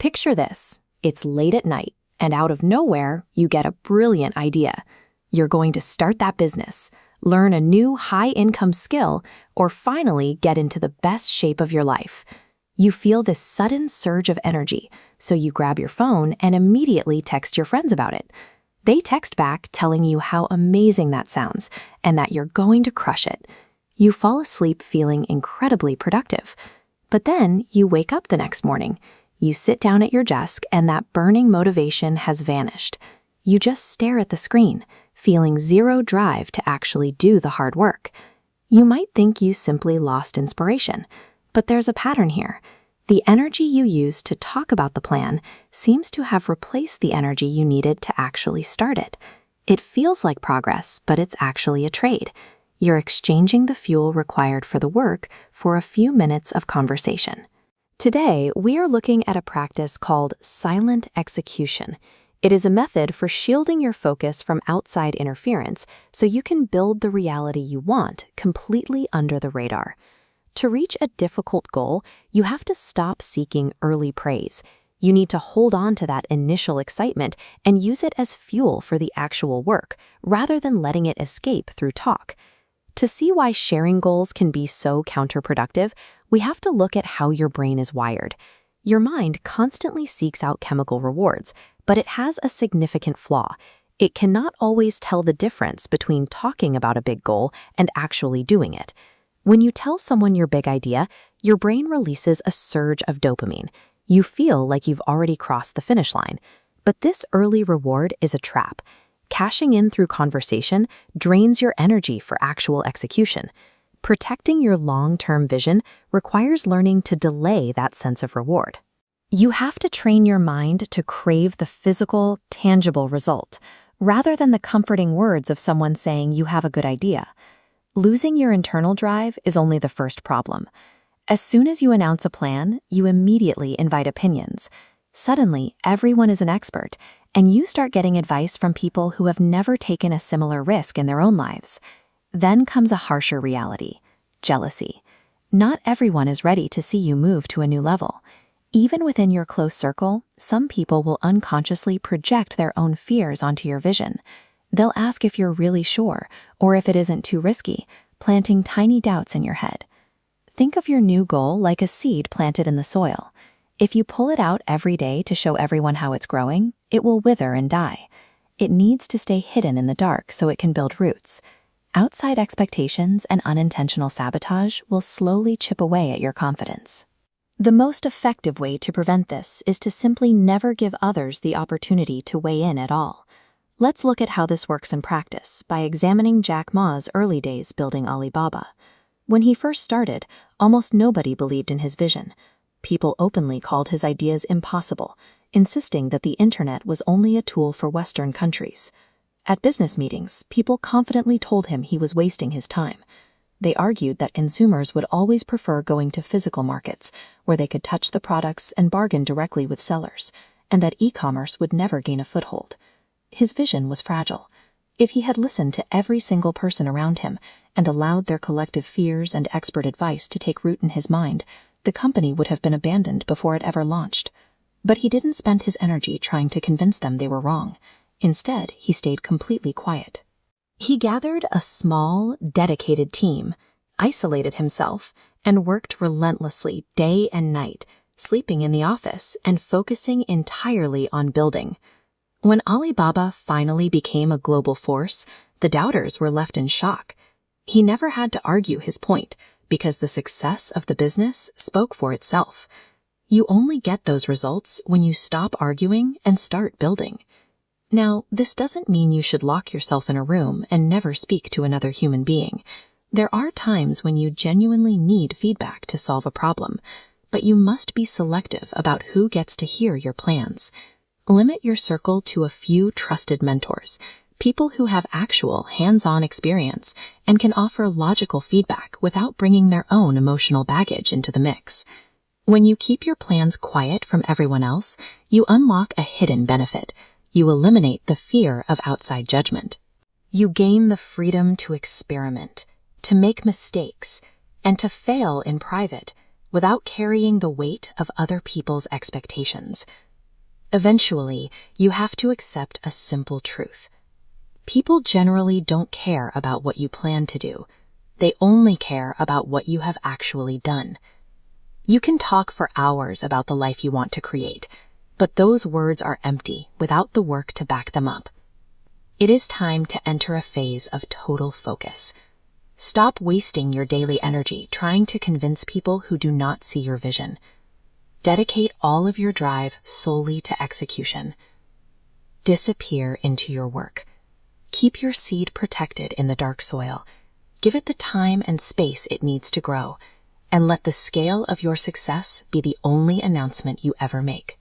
Picture this. It's late at night, and out of nowhere, you get a brilliant idea. You're going to start that business, learn a new high-income skill, or finally get into the best shape of your life. You feel this sudden surge of energy, so you grab your phone and immediately text your friends about it. They text back telling you how amazing that sounds and that you're going to crush it. You fall asleep feeling incredibly productive. But then you wake up the next morning. You sit down at your desk and that burning motivation has vanished. You just stare at the screen, feeling zero drive to actually do the hard work. You might think you simply lost inspiration, but there's a pattern here. The energy you used to talk about the plan seems to have replaced the energy you needed to actually start it. It feels like progress, but it's actually a trade. You're exchanging the fuel required for the work for a few minutes of conversation. Today, we are looking at a practice called silent execution. It is a method for shielding your focus from outside interference so you can build the reality you want completely under the radar. To reach a difficult goal, you have to stop seeking early praise. You need to hold on to that initial excitement and use it as fuel for the actual work, rather than letting it escape through talk. To see why sharing goals can be so counterproductive, we have to look at how your brain is wired. Your mind constantly seeks out chemical rewards, but it has a significant flaw. It cannot always tell the difference between talking about a big goal and actually doing it. When you tell someone your big idea, your brain releases a surge of dopamine. You feel like you've already crossed the finish line. But this early reward is a trap. Cashing in through conversation drains your energy for actual execution. Protecting your long-term vision requires learning to delay that sense of reward. You have to train your mind to crave the physical, tangible result, rather than the comforting words of someone saying you have a good idea. Losing your internal drive is only the first problem. As soon as you announce a plan, you immediately invite opinions. Suddenly, everyone is an expert, and you start getting advice from people who have never taken a similar risk in their own lives. Then comes a harsher reality: jealousy. Not everyone is ready to see you move to a new level. Even within your close circle, some people will unconsciously project their own fears onto your vision. They'll ask if you're really sure, or if it isn't too risky, planting tiny doubts in your head. Think of your new goal like a seed planted in the soil. If you pull it out every day to show everyone how it's growing, it will wither and die. It needs to stay hidden in the dark so it can build roots. Outside expectations and unintentional sabotage will slowly chip away at your confidence. The most effective way to prevent this is to simply never give others the opportunity to weigh in at all. Let's look at how this works in practice by examining Jack Ma's early days building Alibaba. When he first started, almost nobody believed in his vision. People openly called his ideas impossible, insisting that the internet was only a tool for Western countries. At business meetings, people confidently told him he was wasting his time. They argued that consumers would always prefer going to physical markets, where they could touch the products and bargain directly with sellers, and that e-commerce would never gain a foothold. His vision was fragile. If he had listened to every single person around him and allowed their collective fears and expert advice to take root in his mind, the company would have been abandoned before it ever launched. But he didn't spend his energy trying to convince them they were wrong. Instead, he stayed completely quiet. He gathered a small, dedicated team, isolated himself, and worked relentlessly day and night, sleeping in the office and focusing entirely on building. When Alibaba finally became a global force, the doubters were left in shock. He never had to argue his point, because the success of the business spoke for itself. You only get those results when you stop arguing and start building. Now, this doesn't mean you should lock yourself in a room and never speak to another human being. There are times when you genuinely need feedback to solve a problem, but you must be selective about who gets to hear your plans. Limit your circle to a few trusted mentors, people who have actual hands-on experience and can offer logical feedback without bringing their own emotional baggage into the mix. When you keep your plans quiet from everyone else, you unlock a hidden benefit. You eliminate the fear of outside judgment. You gain the freedom to experiment, to make mistakes, and to fail in private, without carrying the weight of other people's expectations. Eventually, you have to accept a simple truth. People generally don't care about what you plan to do. They only care about what you have actually done. You can talk for hours about the life you want to create, but those words are empty without the work to back them up. It is time to enter a phase of total focus. Stop wasting your daily energy trying to convince people who do not see your vision. Dedicate all of your drive solely to execution. Disappear into your work. Keep your seed protected in the dark soil. Give it the time and space it needs to grow, and let the scale of your success be the only announcement you ever make.